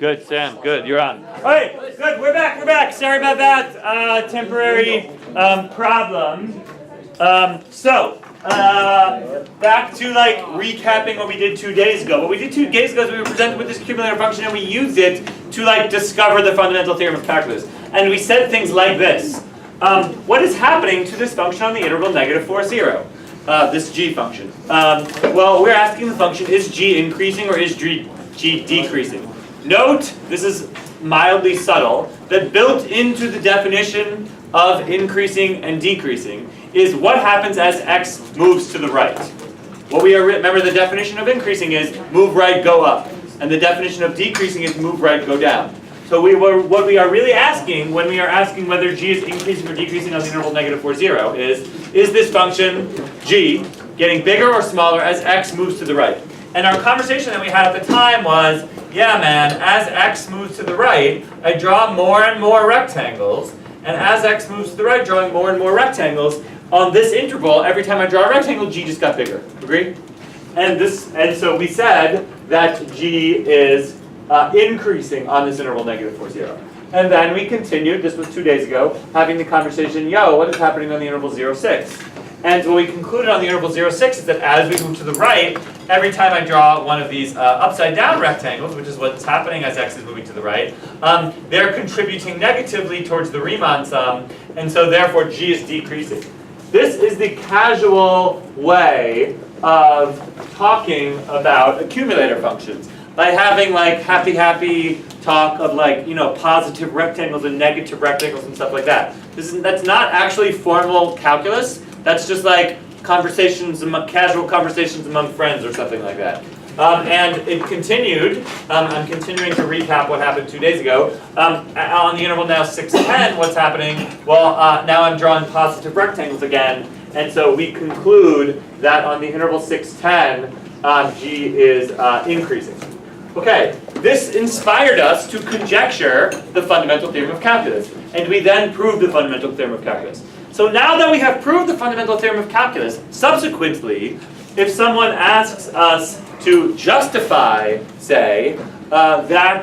Good, Sam. Good. You're on. All right. Good. We're back. We're back. Sorry about that temporary problem. Back to like recapping what we did 2 days ago. What we did 2 days ago is we were presented with this accumulator function and we used it to like discover the fundamental theorem of calculus. And we said things like this. What is happening to this function on the interval -4, 0? This g function. Well, we're asking the function, is g increasing or is g decreasing? Note, this is mildly subtle, that built into the definition of increasing and decreasing is what happens as x moves to the right. What we are, remember the definition of increasing is move right, go up. And the definition of decreasing is move right, go down. So what we are really asking when we are asking whether g is increasing or decreasing on the interval -4, 0 is this function g getting bigger or smaller as x moves to the right? And our conversation that we had at the time was, yeah man, as x moves to the right, I draw more and more rectangles, and as x moves to the right, drawing more and more rectangles, on this interval, every time I draw a rectangle, g just got bigger. Agree? And so we said that g is increasing on this interval -4, 0. And then we continued, this was 2 days ago, having the conversation, what is happening on the interval 0, 6? And what we concluded on the interval 0, 6 is that as we move to the right, every time I draw one of these upside down rectangles, which is what's happening as x is moving to the right, they're contributing negatively towards the Riemann sum, and so therefore g is decreasing. This is the casual way of talking about accumulator functions. By having like happy talk of like, positive rectangles and negative rectangles and stuff like that. That's not actually formal calculus. That's just like casual conversations among friends or something like that. And it continued, I'm continuing to recap what happened 2 days ago. On the interval now 6, 10, what's happening? Well, now I'm drawing positive rectangles again. And so we conclude that on the interval 6, 10, g is increasing. Okay, this inspired us to conjecture the fundamental theorem of calculus. And we then proved the fundamental theorem of calculus. So now that we have proved the fundamental theorem of calculus, subsequently, if someone asks us to justify, say, that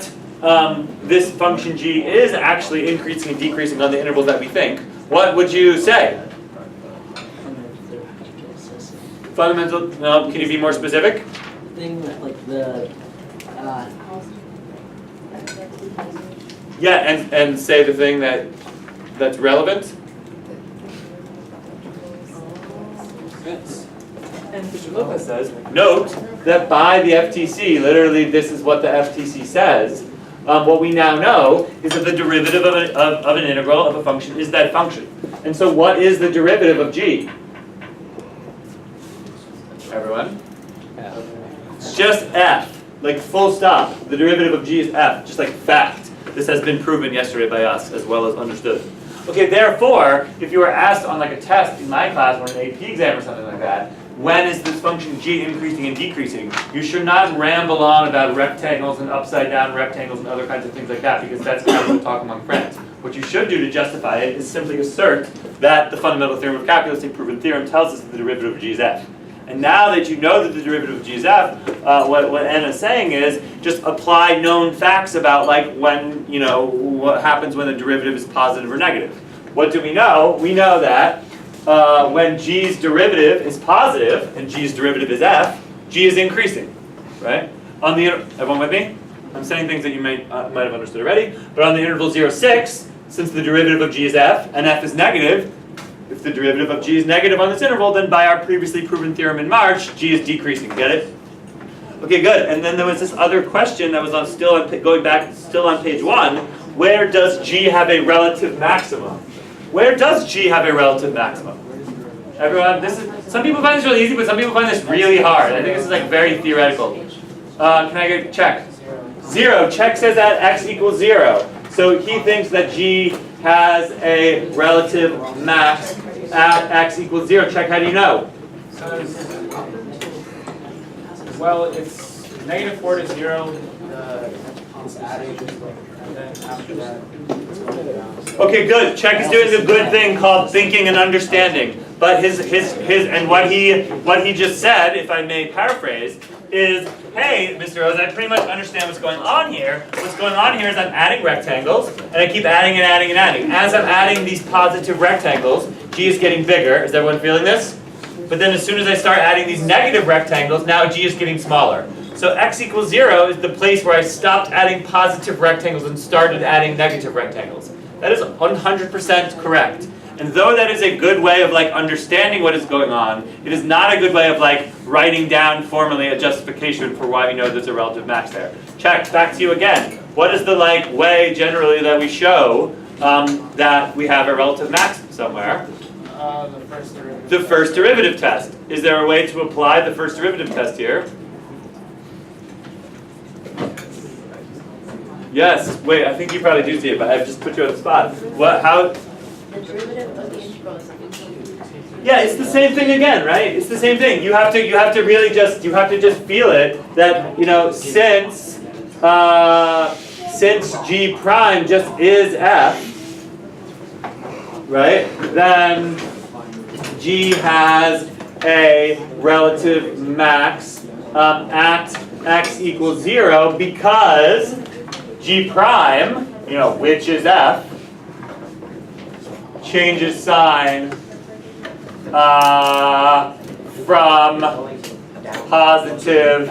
this function g is actually increasing and decreasing on the intervals that we think, what would you say? Fundamental, no, can you be more specific? Thing that, like the, yeah, and say the thing that's relevant. Yes. And Mr. Lopez says, note that by the FTC, literally this is what the FTC says, what we now know is that the derivative of an integral of a function is that function. And so what is the derivative of g? Everyone? It's just f, like full stop. The derivative of g is f, just like fact. This has been proven yesterday by us as well as understood. Okay, therefore, if you were asked on like a test in my class or an AP exam or something like that, when is this function g increasing and decreasing, you should not ramble on about rectangles and upside down rectangles and other kinds of things like that, because that's casual talk among friends. What you should do to justify it is simply assert that the fundamental theorem of calculus, a proven theorem, tells us that the derivative of g is f. And now that you know that the derivative of g is f, what Anna's saying is just apply known facts about like when, what happens when the derivative is positive or negative. What do we know? We know that when g's derivative is positive and g's derivative is f, g is increasing, right? Everyone with me? I'm saying things that you might have understood already, but on the interval 0, 6, since the derivative of g is f and f is negative, if the derivative of g is negative on this interval, then by our previously proven theorem in March, g is decreasing. Get it? Okay, good. And then there was this other question that was still on page 1. Where does g have a relative maximum? Where does g have a relative maximum? Everyone, some people find this really easy, but some people find this really hard. I think this is like very theoretical. Can I get a check? 0. Check says that x equals 0. So he thinks that g has a relative max at x equals 0. Check, how do you know? Well, it's -4 to 0. It's adding, and then after that, it's going down. Okay, good. Check is doing a good thing called thinking and understanding. But what he just said, if I may paraphrase, is hey, Mr. Rose, I pretty much understand what's going on here. What's going on here is I'm adding rectangles, and I keep adding and adding and adding. As I'm adding these positive rectangles, G is getting bigger. Is everyone feeling this? But then as soon as I start adding these negative rectangles, now G is getting smaller. So x equals 0 is the place where I stopped adding positive rectangles and started adding negative rectangles. That is 100% correct. And though that is a good way of like understanding what is going on, it is not a good way of like writing down formally a justification for why we know there's a relative max there. Check, back to you again. What is the like way generally that we show that we have a relative max somewhere? The first derivative. The first derivative test. Is there a way to apply the first derivative test here? Yes. Wait, I think you probably do see it, but I've just put you on the spot. What? How? The derivative of the integral is Yeah, it's the same thing again, right? It's the same thing. You have to really just feel it that since G prime just is F, right? Then G has a relative max at x equals 0 because G prime, which is F, changes sign from positive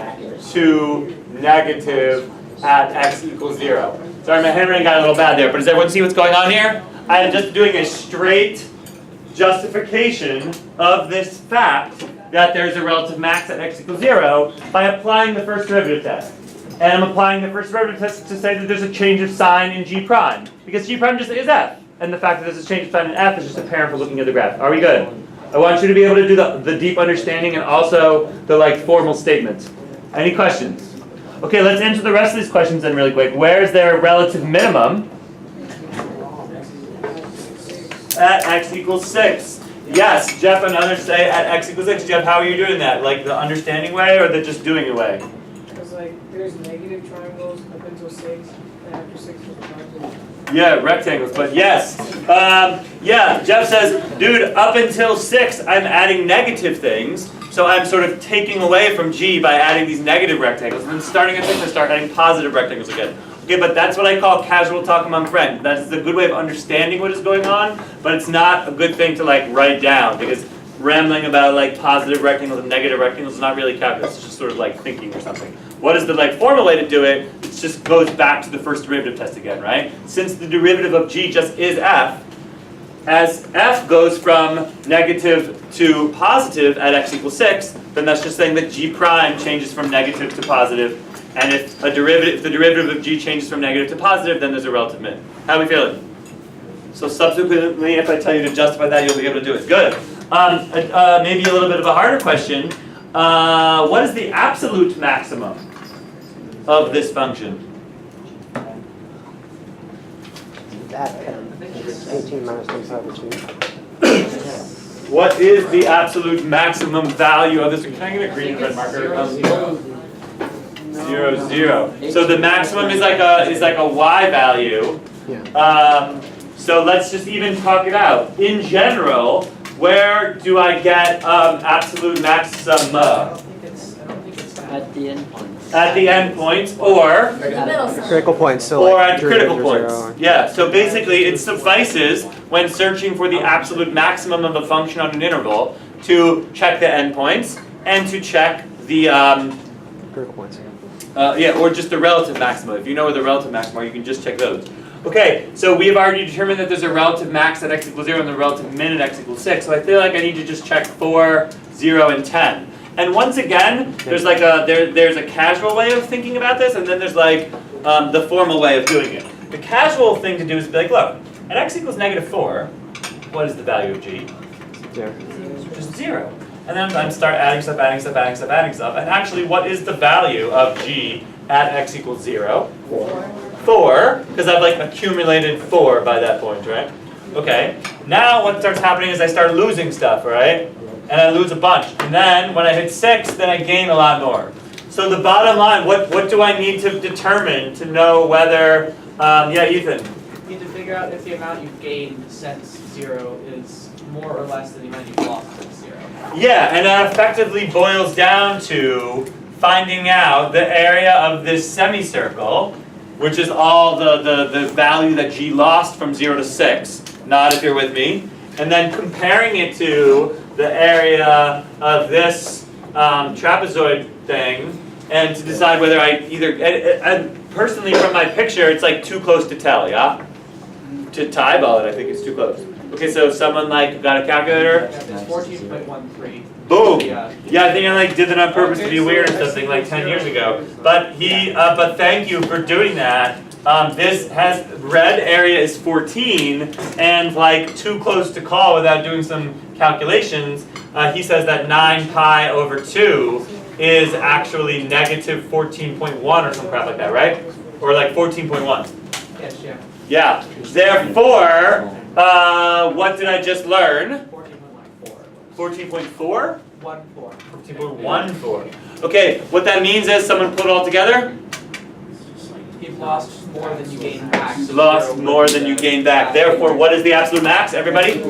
to negative at x equals 0. Sorry, my handwriting got a little bad there, but does everyone see what's going on here? I am just doing a straight justification of this fact that there's a relative max at x equals 0 by applying the first derivative test. And I'm applying the first derivative test to say that there's a change of sign in G prime, because G prime just is F. And the fact that there's a change of sign in F is just apparent for looking at the graph. Are we good? I want you to be able to do the deep understanding and also the formal statements. Any questions? Okay, let's answer the rest of these questions then really quick. Where is there a relative minimum? At x equals 6. Yes, Jeff and others say at x equals 6. Jeff, how are you doing that? Like the understanding way or the just doing it way? Because there's negative triangles up until 6, and after 6 is triangles. Yeah, rectangles, but yes. Yeah, Jeff says, dude, up until 6, I'm adding negative things. So I'm sort of taking away from G by adding these negative rectangles. And then starting at 6, I start adding positive rectangles again. Okay, but that's what I call casual talk among friends. That's a good way of understanding what is going on, but it's not a good thing to write down, because rambling about positive rectangles and negative rectangles is not really calculus. It's just sort of thinking or something. What is the formal way to do it? It just goes back to the first derivative test again, right? Since the derivative of G just is F, as F goes from negative to positive at x equals 6, then that's just saying that G prime changes from negative to positive. And if the derivative of G changes from negative to positive, then there's a relative min. How are we feeling? So subsequently, if I tell you to justify that, you'll be able to do it. Good. Maybe a little bit of a harder question. What is the absolute maximum of this function? That 18 minus 25 over 2. What is the absolute maximum value of this? Can I get a green red marker? 0, 0. So the maximum is like a y value. Yeah. So let's just even talk it out. In general, where do I get absolute maximum? I think it's At the endpoints. At the endpoints, or Critical points. So or like at critical 0, points. 0. Yeah. So basically, it suffices when searching for the absolute maximum of a function on an interval to check the endpoints and to check the Critical points. or just the relative maxima. If you know where the relative maxima are, you can just check those. Okay, so we have already determined that there's a relative max at x equals 0 and the relative min at x equals 6. So I feel like I need to just check 4, 0, and 10. And once again, there's there's a casual way of thinking about this, and then there's the formal way of doing it. The casual thing to do is be like, look, at x equals -4, what is the value of G? 0. Just 0. And then I start adding stuff, adding stuff, adding stuff, adding stuff. And actually, what is the value of G at x equals 0? 4, because I've accumulated 4 by that point, right? Okay. Now what starts happening is I start losing stuff, right? And I lose a bunch. And then when I hit 6, then I gain a lot more. So the bottom line, what do I need to determine to know whether, yeah, Ethan? You need to figure out if the amount you've gained since 0 is more or less than the amount you've lost since 0. Yeah, and that effectively boils down to finding out the area of this semicircle, which is all the value that G lost from 0 to 6. Nod if you're with me. And then comparing it to the area of this trapezoid thing, and to decide whether I either, and personally from my picture, it's like too close to tell, yeah? To eyeball it, I think it's too close. Okay, so someone like got a calculator? It's 14.13. Boom! Yeah. Yeah, I think I like did that on purpose to be weird or something like 10 years ago. But but thank you for doing that. This has, red area is 14, and like too close to call without doing some calculations, he says that 9 pi over 2 is actually negative 14.1 or some crap like that, right? Or like 14.1. Yes, yeah. Yeah. Therefore, what did I just learn? 14.14. 14.4? 14. 14.14. Okay, what that means is someone put it all together? You've lost more than you gained back. So Lost more than you gained back. Therefore, what is the absolute max, everybody?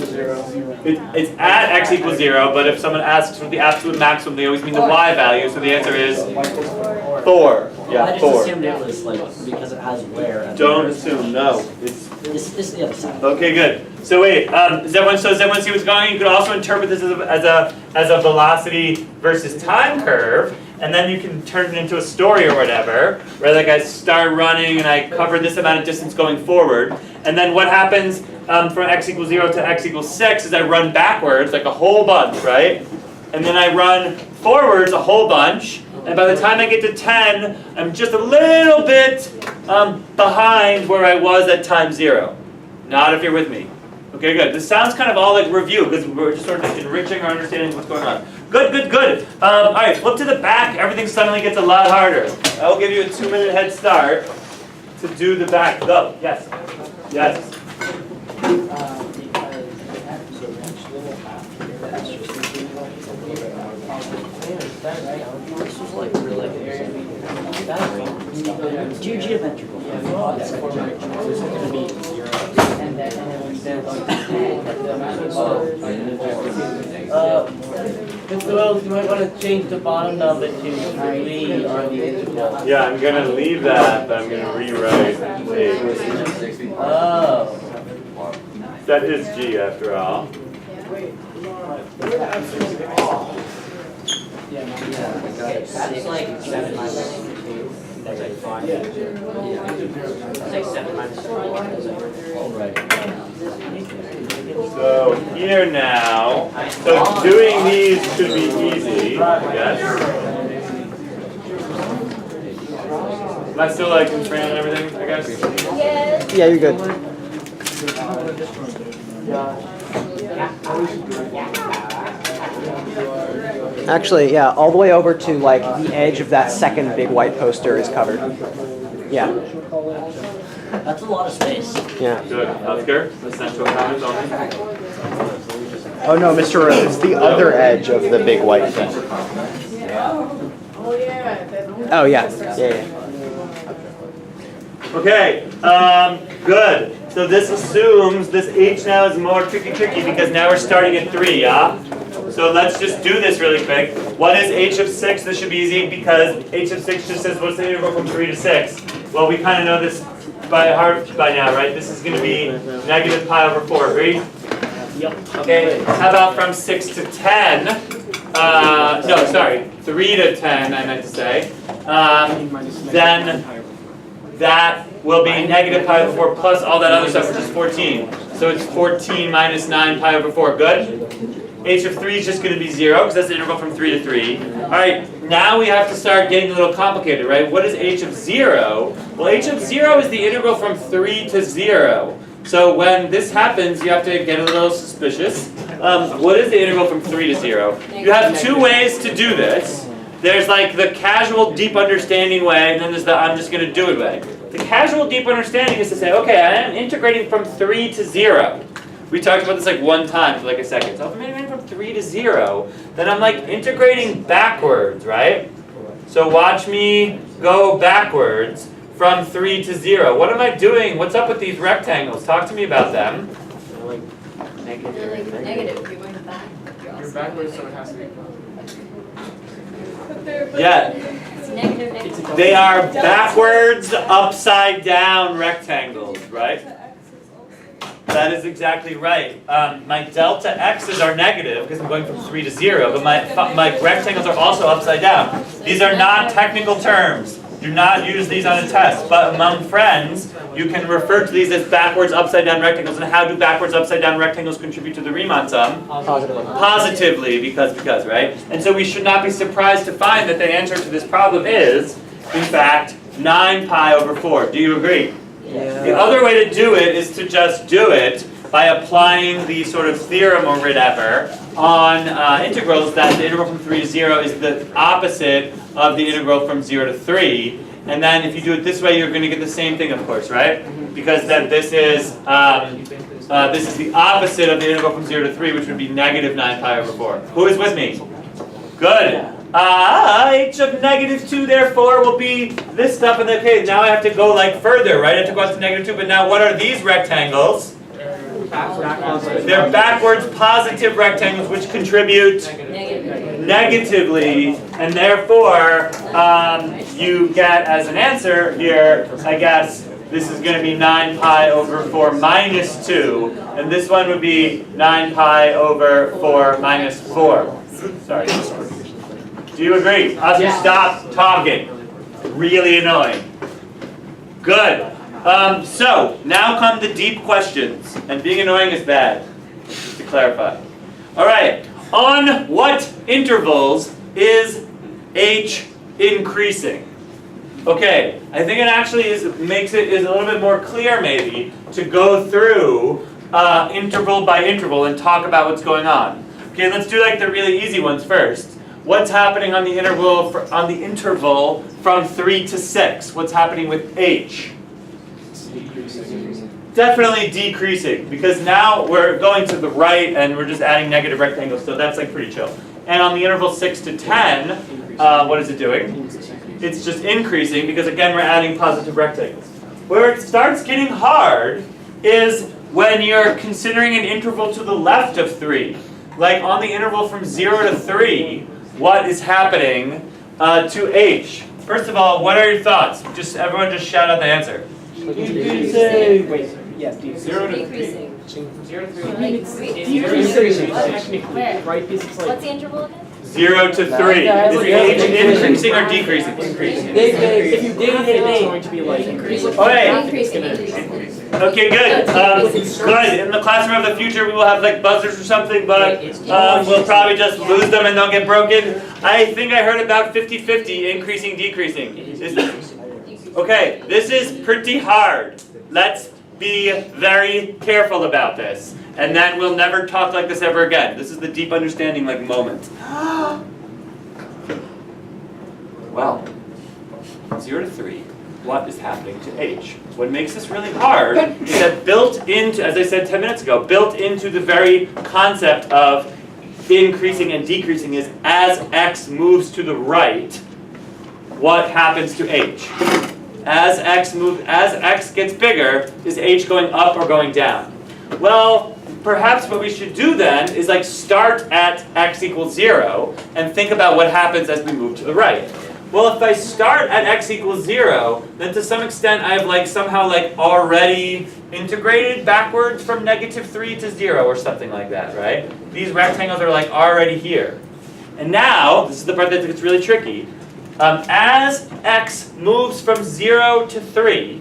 It's at x equals 0, but if someone asks for the absolute maximum, they always mean the y value, so the answer is 4. I Yeah, just 4. assumed it was like because it has where. and Don't where. assume, no. It's This is the other side. okay, good. So wait, does everyone see what's going on? You could also interpret this as a velocity versus time curve, and then you can turn it into a story or whatever, where like I start running and I cover this amount of distance going forward, and then what happens from x equals 0 to x equals 6 is I run backwards like a whole bunch, right? And then I run forwards a whole bunch, and by the time I get to 10, I'm just a little bit behind where I was at time 0. Not if you're with me. Okay, good. This sounds kind of all like review, because we're just sort of enriching our understanding of what's going on. Good, good, good. All right, flip to the back. Everything suddenly gets a lot harder. I'll give you a 2-minute head start to do the back. Go. Yes. Yes. This was like really geometrical. It's going to be 0. And then Well, you might want to change the bottom number to 3 on the interval. Yeah, I'm going to leave that, but I'm going to rewrite 8. Oh. That is G after all. That's like 7 minus 2. That's like 5. Yeah. It's like 7 minus 4. All right. So here now, so doing these should be easy, I guess. Am I still like constrained and everything, I guess? Yes. Yeah, you're good. Actually, yeah, all the way over to like the edge of that second big white poster is covered. Yeah, That's a lot of space. yeah. Good. Oscar, essential comments only. Oh no, Mr. Rose, it's the other edge of the big white thing. Oh, yeah. Oh yeah, yeah. Okay, good. So this assumes this H now is more tricky because now we're starting at 3, yeah? So let's just do this really quick. What is H of 6? This should be easy because H of 6 just says what's the interval from 3 to 6? Well, we kind of know this by heart by now, right? This is going to be negative pi over 4, agreed? Yep. Okay, how about from 6 to 10? No, sorry, 3 to 10, I meant to say. Then that will be negative pi over 4 plus all that other stuff, which is 14. So it's 14 minus 9 pi over 4, good? H of 3 is just going to be 0, because that's the interval from 3 to 3. All right, now we have to start getting a little complicated, right? What is H of 0? Well, H of 0 is the integral from 3 to 0. So when this happens, you have to get a little suspicious. What is the integral from 3 to 0? You have 2 ways to do this. There's like the casual deep understanding way, and then there's the I'm just going to do it way. The casual deep understanding is to say, okay, I am integrating from 3 to 0. We talked about this like one time for like a second. So if I'm integrating from 3 to 0, then I'm like integrating backwards, right? So watch me go backwards from 3 to 0. What am I doing? What's up with these rectangles? Talk to me about them. Negative. You're going back. You're backwards, so it has to be. Yeah. It's negative. They are backwards, upside down rectangles, right? That is exactly right. My delta x's are negative because I'm going from 3 to 0, but my rectangles are also upside down. These are not technical terms. Do not use these on a test, but among friends, you can refer to these as backwards, upside down rectangles. And how do backwards, upside down rectangles contribute to the Riemann sum? Positively. Positively, because, right? And so we should not be surprised to find that the answer to this problem is, in fact, 9 pi over 4. Do you agree? Yeah. The other way to do it is to just do it by applying the sort of theorem or whatever on integrals that the integral from 3 to 0 is the opposite of the integral from 0 to 3. And then if you do it this way, you're going to get the same thing, of course, right? Because then this is the opposite of the integral from 0 to 3, which would be negative 9 pi over 4. Who is with me? Good. H of negative 2, therefore, will be this stuff. And okay, now I have to go like further, right? I have to go out to negative 2. But now what are these rectangles? They're backwards positive rectangles, which contribute negatively, and therefore you get as an answer here, I guess, this is going to be 9 pi over 4 minus 2, and this one would be 9 pi over 4 minus 4. Sorry. Do you agree? Stop talking. Really annoying. Good. So, now come the deep questions. And being annoying is bad, just to clarify. Alright, on what intervals is H increasing? Okay, I think it actually is a little bit more clear maybe to go through interval by interval and talk about what's going on. Okay, let's do like the really easy ones first. What's happening on the interval from 3 to 6? What's happening with H? Definitely decreasing, because now we're going to the right and we're just adding negative rectangles, so that's like pretty chill. And on the interval 6 to 10, what is it doing? It's just increasing, because again we're adding positive rectangles. Where it starts getting hard is when you're considering an interval to the left of 3. Like on the interval from 0 to 3, what is happening to H? First of all, what are your thoughts? Everyone just shout out the answer. Wait, yes, 0 to 3. Decreasing. 0 to 3. decreasing. Where? Right, because it's like What's the interval again? 0 to 3. Is H increasing or decreasing? increasing. If you dig it, It's going to be like increasing. Okay. Increasing. Okay, good. Good. In the classroom of the future, we will have like buzzers or something, but we'll probably just lose them and they'll get broken. I think I heard about 50-50, increasing, decreasing. Okay, this is pretty hard. Let's be very careful about this. And then we'll never talk like this ever again. This is the deep understanding like moment. Well, 0 to 3. What is happening to H? What makes this really hard is that built into, as I said 10 minutes ago, built into the very concept of increasing and decreasing is as x moves to the right, what happens to H? As x gets bigger, is H going up or going down? Well, perhaps what we should do then is like start at x equals 0 and think about what happens as we move to the right. Well, if I start at x equals 0, then to some extent I have like somehow like already integrated backwards from -3 to 0 or something like that, right? These rectangles are like already here. And now, this is the part that gets really tricky. As x moves from 0 to 3,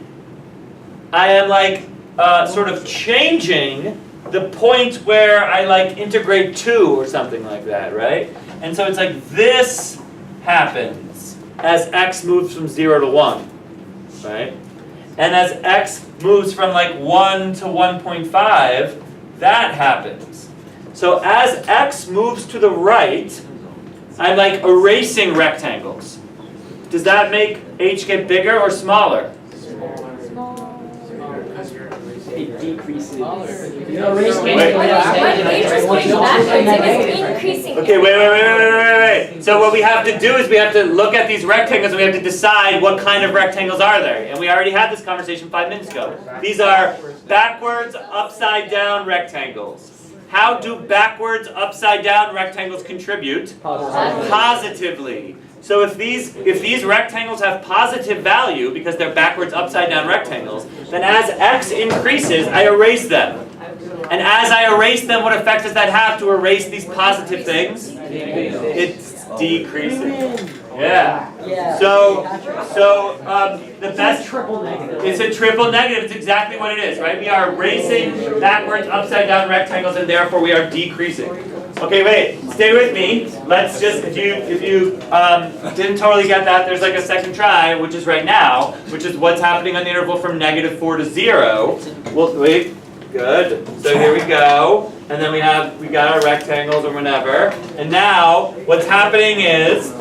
I am like sort of changing the point where I like integrate 2 or something like that, right? And so it's like this happens as x moves from 0 to 1, right? And as x moves from like 1 to 1.5, that happens. So as x moves to the right, I'm like erasing rectangles. Does that make H get bigger or smaller? It decreases. Okay, wait. So what we have to do is we have to look at these rectangles and we have to decide what kind of rectangles are there. And we already had this conversation 5 minutes ago. These are backwards, upside down rectangles. How do backwards, upside down rectangles contribute? Positively. Positively. So if these rectangles have positive value because they're backwards upside down rectangles, then as x increases, I erase them. And as I erase them, what effect does that have to erase these positive things? It's decreasing. Yeah. So the best Triple negative. it's a triple negative. It's exactly what it is, right? We are erasing backwards upside down rectangles, and therefore we are decreasing. Okay, wait. Stay with me. Let's just if you didn't totally get that, there's like a second try, which is right now, which is what's happening on the interval from -4 to 0. Well, wait. Good. So here we go. And then we got our rectangles or whatever. And now what's happening is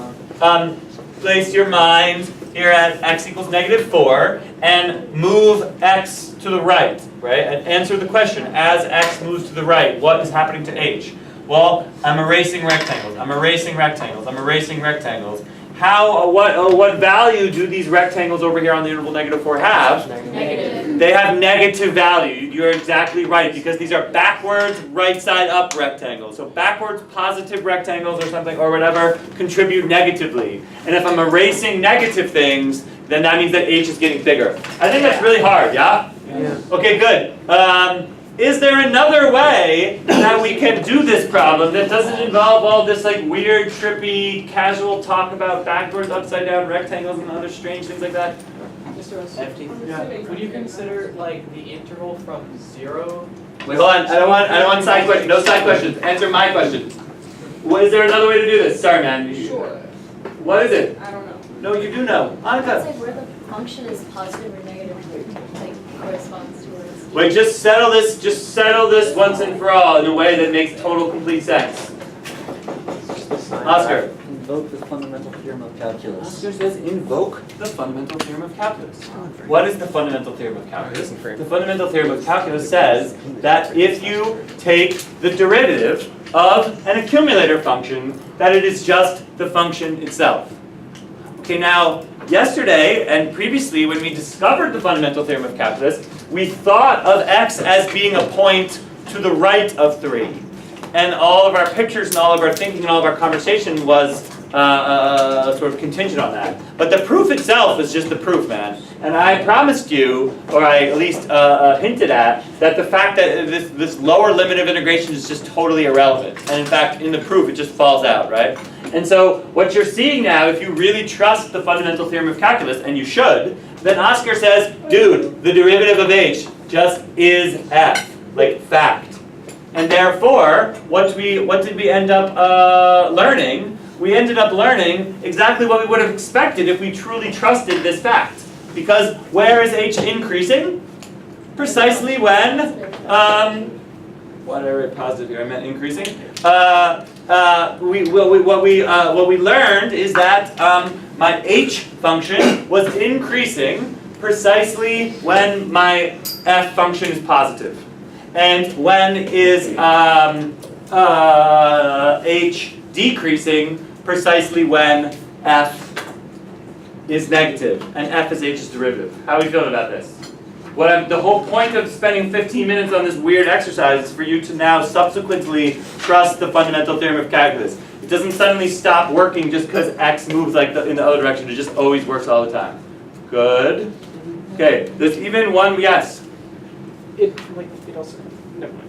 place your mind here at x equals -4 and move x to the right, right? And answer the question, as x moves to the right, what is happening to h? Well, I'm erasing rectangles. I'm erasing rectangles. I'm erasing rectangles. What value do these rectangles over here on the interval -4 have? Negative. They have negative value. You're exactly right, because these are backwards, right side up rectangles. So backwards positive rectangles or something or whatever contribute negatively. And if I'm erasing negative things, then that means that h is getting bigger. I think that's really hard, yeah? Okay, good. Is there another way that we can do this problem that doesn't involve all this like weird, trippy, casual talk about backwards, upside down rectangles and other strange things like that? Mr. Russ, Yeah. Would you consider like the interval from 0? Wait, hold on. I don't want side questions. No side questions. Answer my questions. Is there another way to do this? Sorry, man. Sure. What is it? I don't know. No, you do know. It's Annika. like where the function is positive or negative, like corresponds to where it's. Wait, just settle this. Just settle this once and for all in a way that makes total, complete sense. Oscar. Invoke the fundamental theorem of calculus. Oscar says invoke the fundamental theorem of calculus. What is the fundamental theorem of calculus? The fundamental theorem of calculus says that if you take the derivative of an accumulator function, that it is just the function itself. Okay, now, yesterday and previously when we discovered the fundamental theorem of calculus, we thought of x as being a point to the right of 3. And all of our pictures and all of our thinking and all of our conversation was sort of contingent on that. But the proof itself is just the proof, man. And I promised you, or I at least hinted at, that the fact that this lower limit of integration is just totally irrelevant. And in fact, in the proof, it just falls out, right? And so what you're seeing now, if you really trust the fundamental theorem of calculus, and you should, then Oscar says, dude, the derivative of h just is f, like fact. And therefore, what did we end up learning? We ended up learning exactly what we would have expected if we truly trusted this fact. Because where is h increasing? Precisely when, what I read positive here, I meant increasing. What we learned is that my h function was increasing precisely when my f function is positive. And when is h decreasing? Precisely when f is negative and f is h's derivative. How are we feeling about this? The whole point of spending 15 minutes on this weird exercise is for you to now subsequently trust the fundamental theorem of calculus. It doesn't suddenly stop working just because x moves like in the other direction. It just always works all the time. Good. Okay. There's even one yes. It also, never mind.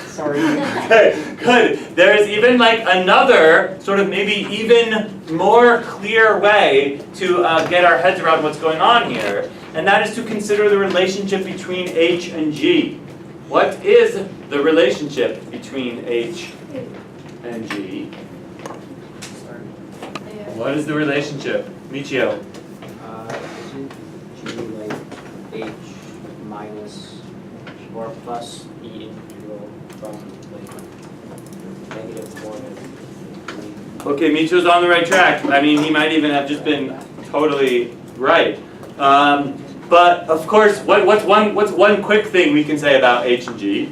Sorry. Okay, good. There is even like another sort of maybe even more clear way to get our heads around what's going on here, and that is to consider the relationship between h and g. What is the relationship between h and g? What is the relationship? Michio. Isn't g like h minus or plus e integral from like -4 to 3? Okay, Michio's on the right track. I mean, he might even have just been totally right. But of course, what's one quick thing we can say about h and g?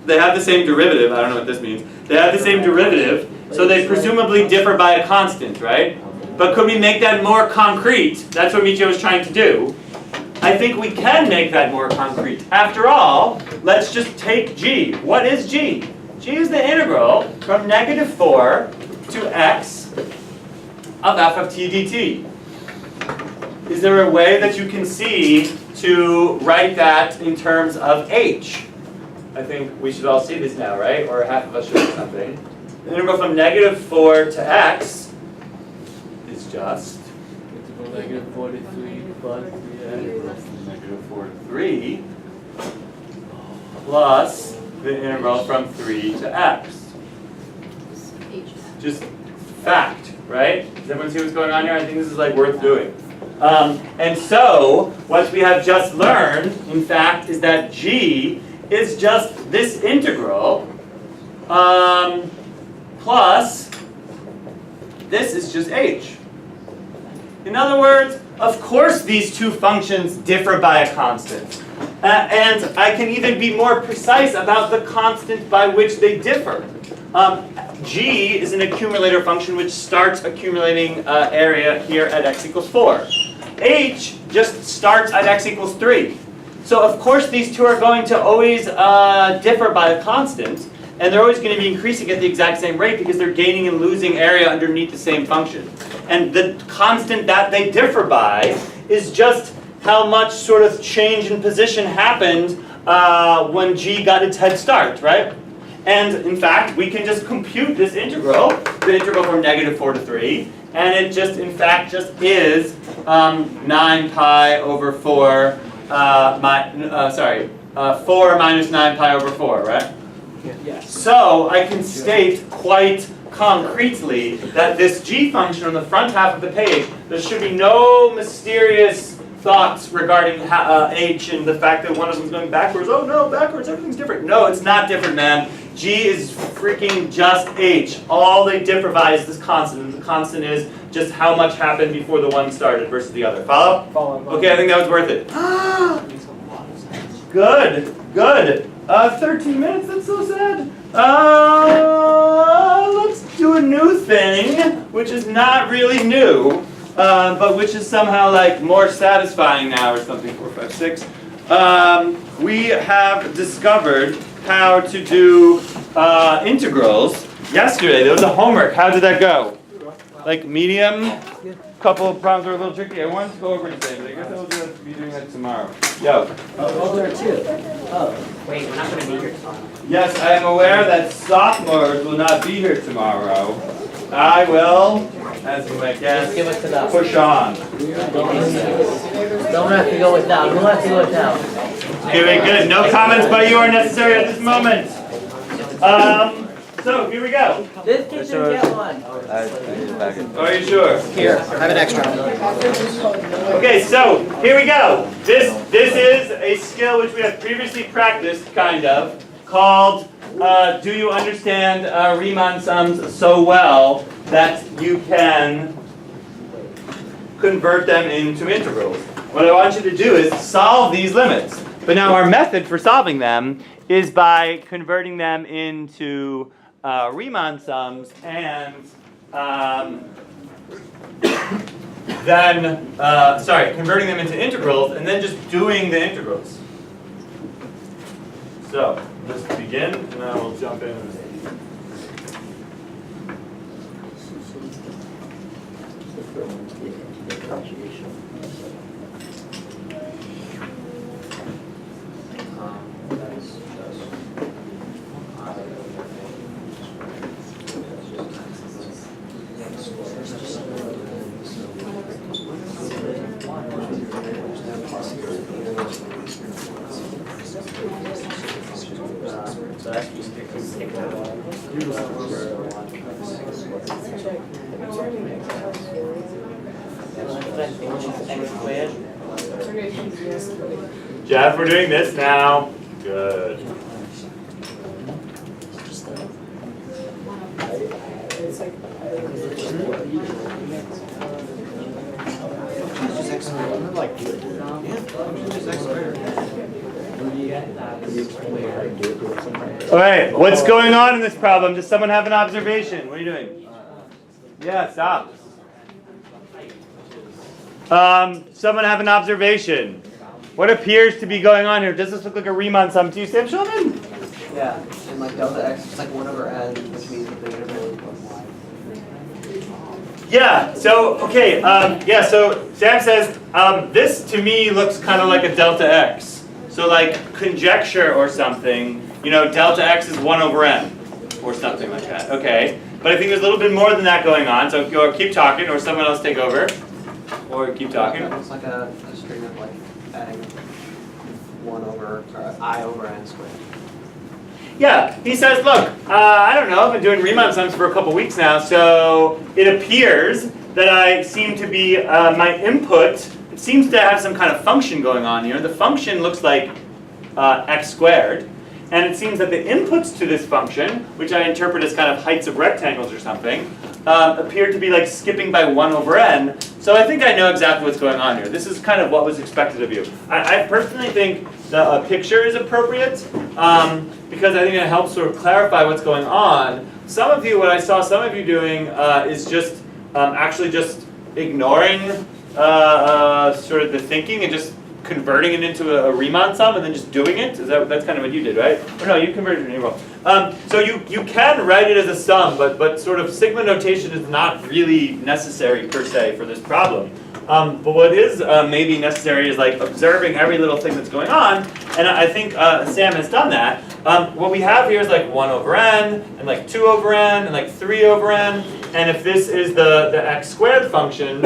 They have the same derivative. I don't know what this means. They have the same derivative, so they presumably differ by a constant, right? But could we make that more concrete? That's what Michio was trying to do. I think we can make that more concrete. After all, let's just take g. What is g? G is the integral from -4 to x of f of t dt. Is there a way that you can see to write that in terms of h? I think we should all see this now, right? Or half of us should or something. The integral from -4 to x is just -4 to 3 plus -4 to 3 plus the integral from 3 to x. Just fact, right? Does everyone see what's going on here? I think this is like worth doing. And so, what we have just learned, in fact, is that g is just this integral plus this is just h. In other words, of course these two functions differ by a constant. And I can even be more precise about the constant by which they differ. G is an accumulator function which starts accumulating area here at x equals 4. H just starts at x equals 3. So of course these two are going to always differ by a constant, and they're always going to be increasing at the exact same rate because they're gaining and losing area underneath the same function. And the constant that they differ by is just how much sort of change in position happened when g got its head start, right? And in fact, we can just compute this integral, the integral from -4 to 3, and it just, in fact, just is 9 pi over 4, 4 minus 9 pi over 4, right? Yes. So I can state quite concretely that this g function on the front half of the page, there should be no mysterious thoughts regarding h and the fact that one of them's going backwards. Oh no, backwards, everything's different. No, it's not different, man. G is freaking just h. All they differ by is this constant, and the constant is just how much happened before the one started versus the other. Follow? Follow. Okay, I think that was worth it. Good, good. 13 minutes, that's so sad. Let's do a new thing, which is not really new, but which is somehow like more satisfying now or something. 4, 5, 6. We have discovered how to do integrals. Yesterday, there was a homework. How did that go? Like medium? Couple of problems were a little tricky. I wanted to go over it today, but I guess I'll be doing that tomorrow. Yo. Oh, there are two. Oh. Wait, we're not going to be here tomorrow. Yes, I am aware that sophomores will not be here tomorrow. I will, as you might guess, Just give it to them. push on. Don't have to go with down. We'll have to go with down. Okay, good. No comments by you are necessary at this moment. So here we go. This kid didn't get one. Are you sure? Here, I have an extra. Okay, so here we go. This is a skill which we have previously practiced, kind of, called do you understand Riemann sums so well that you can convert them into integrals. What I want you to do is solve these limits. But now our method for solving them is by converting them into Riemann sums and then, converting them into integrals and then just doing the integrals. So, let's begin and then we'll jump in. Jeff, we're doing this now. Good. All right, what's going on in this problem? Does someone have an observation? What are you doing? Yeah, stop. Someone have an observation. What appears to be going on here? Does this look like a Riemann sum to you, Sam Sheldon? Yeah, and like delta x is like 1 over n, which means that the interval is 1y. Yeah, so, okay, yeah, so Sam says, this to me looks kind of like a delta x. So like conjecture or something, you know, delta x is 1 over n, or something like that, okay? But I think there's a little bit more than that going on, so go keep talking, or someone else take over. Or keep talking. It's like a string of like adding 1 over, or I over n squared. Yeah, he says, look, I don't know, I've been doing Riemann sums for a couple weeks now, so it appears that I seem to be, my input, it seems to have some kind of function going on here. The function looks like x squared, and it seems that the inputs to this function, which I interpret as kind of heights of rectangles or something, appear to be like skipping by 1 over n. So I think I know exactly what's going on here. This is kind of what was expected of you. I personally think the picture is appropriate because I think it helps sort of clarify what's going on. Some of you, what I saw some of you doing is just actually just ignoring sort of the thinking and just converting it into a Riemann sum and then just doing it. That's kind of what you did, right? Or no, you converted it in your role. So you can write it as a sum, but sort of sigma notation is not really necessary per se for this problem. But what is maybe necessary is like observing every little thing that's going on, and I think Sam has done that. What we have here is like 1 over n, and like 2 over n, and like 3 over n, and if this is the x squared function,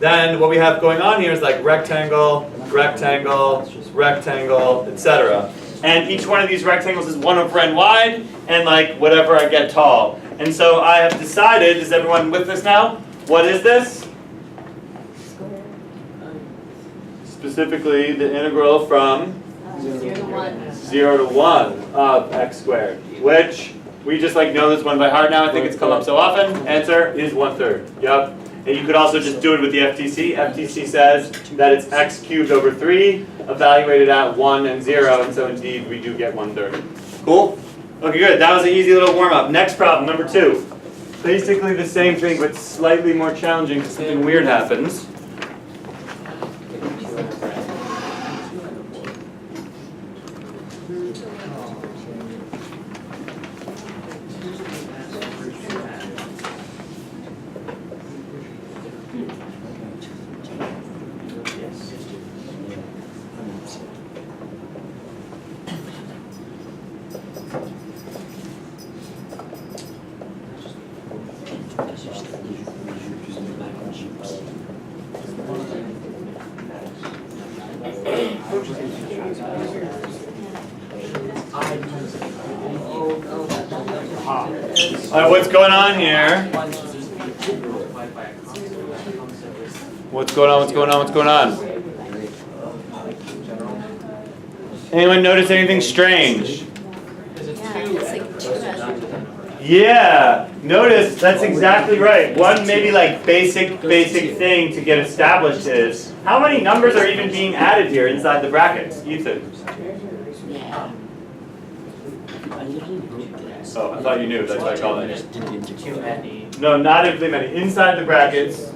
then what we have going on here is like rectangle, rectangle, rectangle, etc. And each one of these rectangles is 1 over n wide, and like whatever I get tall. And so I have decided, is everyone with this now? What is this? Specifically, the integral from 0 to 1. 0 to 1 of x squared, which we just like know this one by heart now. I think it's come up so often. Answer is 1/3. Yep. And you could also just do it with the FTC. FTC says that it's x cubed over 3, evaluated at 1 and 0, and so indeed we do get 1/3. Cool? Okay, good. That was an easy little warm-up. Next problem, number 2. Basically the same thing, but slightly more challenging because something weird happens. Alright, what's going on here? What's going on, what's going on, what's going on? Anyone notice anything strange? Yeah, it's like 2 has Yeah, notice, that's exactly right. One maybe like basic thing to get established is, how many numbers are even being added here inside the brackets? Ethan? Oh, I thought you knew, that's why I called it. Too many. No, not infinitely many. Inside the brackets,